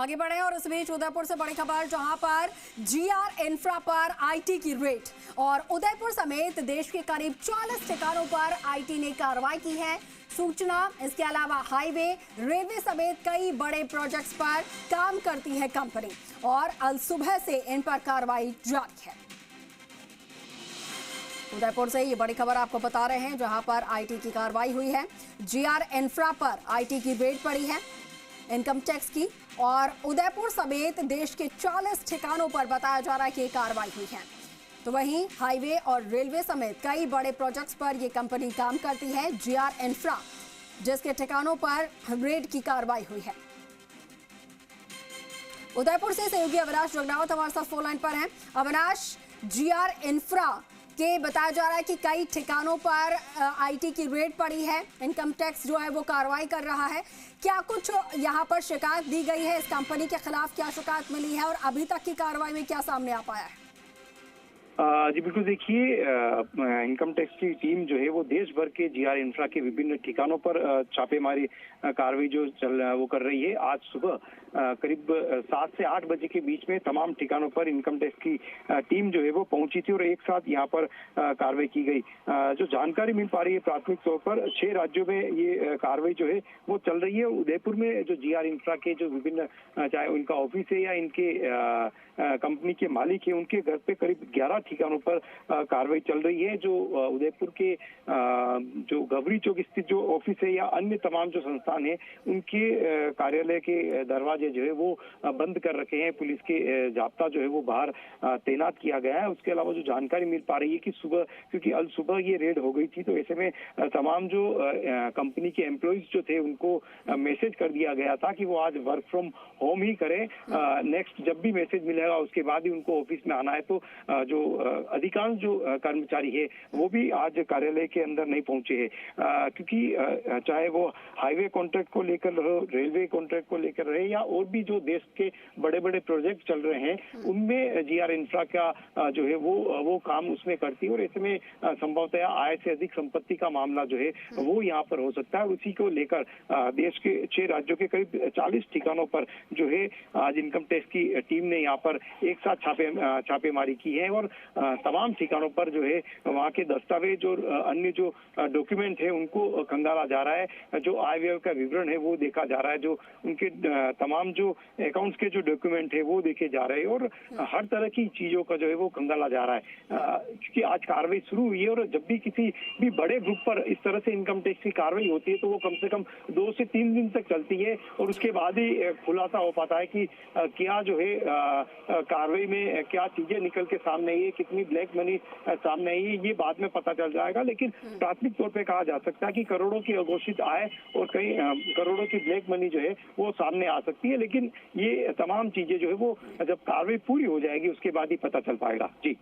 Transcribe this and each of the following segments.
आगे बढ़े और इस बीच उदयपुर से बड़ी खबर, जहां पर जीआर इंफ्रा पर आईटी की रेड और उदयपुर समेत देश के करीब 40 ठिकानों पर आईटी ने कार्रवाई की है। सूचना इसके अलावा हाईवे, रेलवे समेत कई बड़े प्रोजेक्ट्स पर काम करती है कंपनी और अल सुबह से इन पर कार्रवाई जारी है। उदयपुर से ये बड़ी खबर आपको बता रहे हैं, जहां पर आईटी की कार्रवाई हुई है। जीआर इंफ्रा पर आईटी की रेड पड़ी है इनकम टैक्स की और उदयपुर समेत देश के 40 ठिकानों पर बताया जा रहा है कि कार्रवाई हुई है। तो वहीं हाईवे और रेलवे समेत कई बड़े प्रोजेक्ट्स पर यह कंपनी काम करती है, जीआर इंफ्रा, जिसके ठिकानों पर रेड की कार्रवाई हुई है। उदयपुर से सहयोगी अविनाश जगनावत हमारे साथ फोन लाइन पर हैं। अविनाश, जीआर इंफ्रा के बताया जा रहा है कि कई ठिकानों पर आईटी की रेड पड़ी है, इनकम टैक्स जो है वो कार्रवाई कर रहा है। क्या कुछ यहाँ पर शिकायत दी गई है, इस कंपनी के खिलाफ क्या शिकायत मिली है और अभी तक की कार्रवाई में क्या सामने आ पाया है? जी बिल्कुल, देखिए इनकम टैक्स की टीम जो है वो देश भर के जीआर इंफ्रा के विभिन्न ठिकानों पर छापेमारी कार्रवाई जो वो कर रही है। आज सुबह करीब 7 से 8 बजे के बीच में तमाम ठिकानों पर इनकम टैक्स की टीम जो है वो पहुंची थी और एक साथ यहाँ पर कार्रवाई की गई। जो जानकारी मिल पा रही है प्राथमिक तौर पर 6 राज्यों में ये कार्रवाई जो है वो चल रही है। उदयपुर में जो जीआर इंफ्रा के जो विभिन्न, चाहे उनका ऑफिस है या इनके कंपनी के मालिक है, उनके घर पे करीब 11 ठिकानों पर कार्रवाई चल रही है। जो उदयपुर के जो गवरी चौक स्थित जो ऑफिस है या अन्य तमाम जो संस्थान है, उनके कार्यालय के दरवाजे जो है वो बंद कर रखे हैं। पुलिस के जाब्ता जो है वो बाहर तैनात किया गया है। उसके अलावा जो जानकारी मिल पा रही है कि सुबह, क्योंकि अल सुबह ये रेड हो गई थी, तो ऐसे में तमाम जो कंपनी के एम्प्लॉइज जो थे उनको मैसेज कर दिया गया था कि वो आज वर्क फ्रॉम होम ही करें। नेक्स्ट जब भी मैसेज मिलेगा उसके बाद ही उनको ऑफिस में आना है। तो जो अधिकांश जो कर्मचारी है वो भी आज कार्यालय के अंदर नहीं पहुंचे हैं, क्योंकि चाहे वो हाईवे कॉन्ट्रैक्ट को लेकर रहे, रेलवे कॉन्ट्रैक्ट को लेकर रहे या और भी जो देश के बड़े बड़े प्रोजेक्ट चल रहे हैं, उनमें जीआर इंफ्रा का जो है वो काम उसमें करती है और ऐसे में संभवतः आय से अधिक संपत्ति का मामला जो है वो यहाँ पर हो सकता है। उसी को लेकर देश के 6 राज्यों के करीब 40 ठिकानों पर जो है आज इनकम टैक्स की टीम ने यहाँ पर एक साथ छापेमारी की है और तमाम ठिकानों पर जो है वहाँ के दस्तावेज और अन्य जो डॉक्यूमेंट है उनको खंगाला जा रहा है। जो आय व्यय का विवरण है वो देखा जा रहा है, जो उनके तमाम जो अकाउंट्स के जो डॉक्यूमेंट है वो देखे जा रहे हैं और हर तरह की चीजों का जो है वो खंगाला जा रहा है। क्योंकि आज कार्रवाई शुरू हुई है और जब भी किसी भी बड़े ग्रुप पर इस तरह से इनकम टैक्स की कार्रवाई होती है तो वो कम से कम 2 से 3 दिन तक चलती है और उसके बाद ही खुलासा हो पाता है कि क्या जो है कार्रवाई में क्या चीजें निकल के सामने आई है, कितनी ब्लैक मनी सामने आई है, ये बाद में पता चल जाएगा। लेकिन प्राथमिक तौर पे कहा जा सकता है कि करोड़ों की अघोषित आय और कई करोड़ों की ब्लैक मनी जो है वो सामने आ सकती है। लेकिन ये तमाम चीजें जो है वो जब कार्रवाई पूरी हो जाएगी उसके बाद ही पता चल पाएगा। जी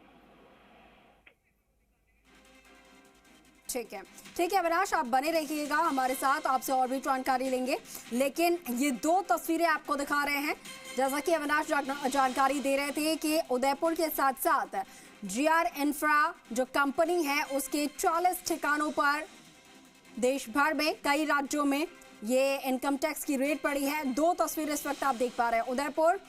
ठीक है अविनाश, आप बने रहिएगा हमारे साथ, आपसे और भी जानकारी लेंगे। लेकिन ये 2 तस्वीरें आपको दिखा रहे हैं, जैसा कि अविनाश जानकारी दे रहे थे कि उदयपुर के साथ साथ जीआर इंफ्रा जो कंपनी है उसके 40 ठिकानों पर देश भर में कई राज्यों में ये इनकम टैक्स की रेड पड़ी है। 2 तस्वीरें इस वक्त आप देख पा रहे हैं, उदयपुर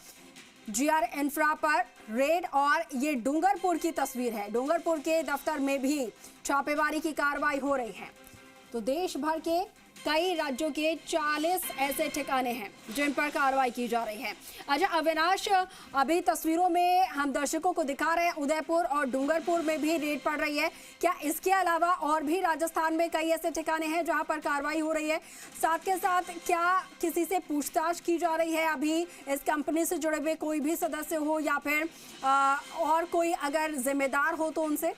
जीआर इंफ्रा पर रेड और ये डूंगरपुर की तस्वीर है। डूंगरपुर के दफ्तर में भी छापेमारी की कार्रवाई हो रही है। तो देश भर के कई राज्यों के 40 ऐसे ठिकाने हैं जिन पर कार्रवाई की जा रही है। अच्छा अविनाश, अभी तस्वीरों में हम दर्शकों को दिखा रहे हैं उदयपुर और डूंगरपुर में भी रेड पड़ रही है। क्या इसके अलावा और भी राजस्थान में कई ऐसे ठिकाने हैं जहां पर कार्रवाई हो रही है? साथ के साथ क्या किसी से पूछताछ की जा रही है अभी, इस कंपनी से जुड़े हुए कोई भी सदस्य हो या फिर और कोई अगर जिम्मेदार हो तो उनसे?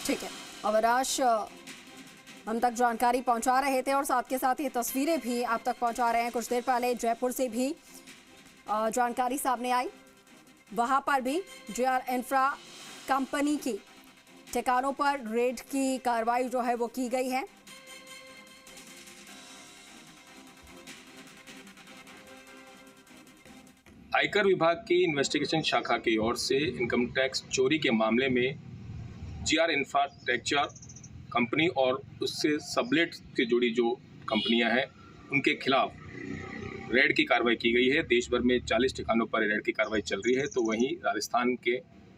ठीक है अविनाश, हम तक जानकारी पहुंचा रहे थे और साथ के साथ ये तस्वीरें भी आप तक पहुंचा रहे हैं। कुछ देर पहले जयपुर से भी जानकारी सामने आई, वहां पर भी जीआर इंफ्रा कंपनी की ठिकानों पर रेड की कार्रवाई जो है वो की गई है। आयकर विभाग की इन्वेस्टिगेशन शाखा की ओर से इनकम टैक्स चोरी के मामले में जीआर इंफ्रास्ट्रक्चर कंपनी और उससे सबलेट से जुड़ी जो कंपनियां हैं उनके खिलाफ रेड की कार्रवाई की गई है। देश भर में 40 ठिकानों पर रेड की कार्रवाई चल रही है, तो वहीं राजस्थान के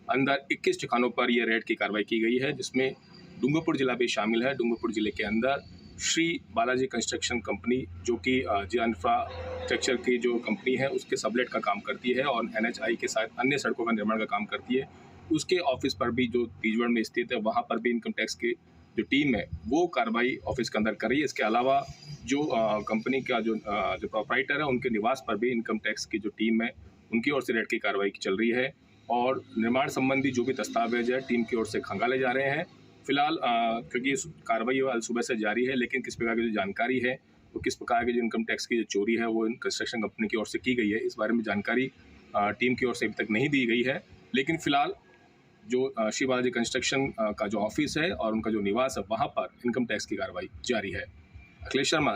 अंदर 21 ठिकानों पर यह रेड की कार्रवाई की गई है, जिसमें डूंगरपुर जिला भी शामिल है। डूंगरपुर जिले के अंदर श्री बालाजी कंस्ट्रक्शन कंपनी, जो कि जीआर इंफ्रास्ट्रक्चर की जो कंपनी है उसके सबलेट का काम करती है और NHAI के साथ अन्य सड़कों का निर्माण का काम करती है, उसके ऑफिस पर भी जो तीजगढ़ में स्थित है वहाँ पर भी इनकम टैक्स की जो टीम है वो कार्रवाई ऑफिस के अंदर कर रही है। इसके अलावा जो कंपनी का जो प्रोप्राइटर है उनके निवास पर भी इनकम टैक्स की जो टीम है उनकी ओर से रेड की कार्रवाई चल रही है और निर्माण संबंधी जो भी दस्तावेज है टीम की ओर से खंगाले जा रहे हैं। फिलहाल क्योंकि इस कार्रवाई सुबह से जारी है, लेकिन किस प्रकार की जो जानकारी है वो किस प्रकार की जो इनकम टैक्स की जो चोरी है वो इन कंस्ट्रक्शन कंपनी की ओर से की गई है, इस बारे में जानकारी टीम की ओर से अभी तक नहीं दी गई है। लेकिन फिलहाल जो श्री बालाजी कंस्ट्रक्शन का जो ऑफिस है और उनका जो निवास है वहाँ पर इनकम टैक्स की कार्रवाई जारी है। अखिलेश शर्मा।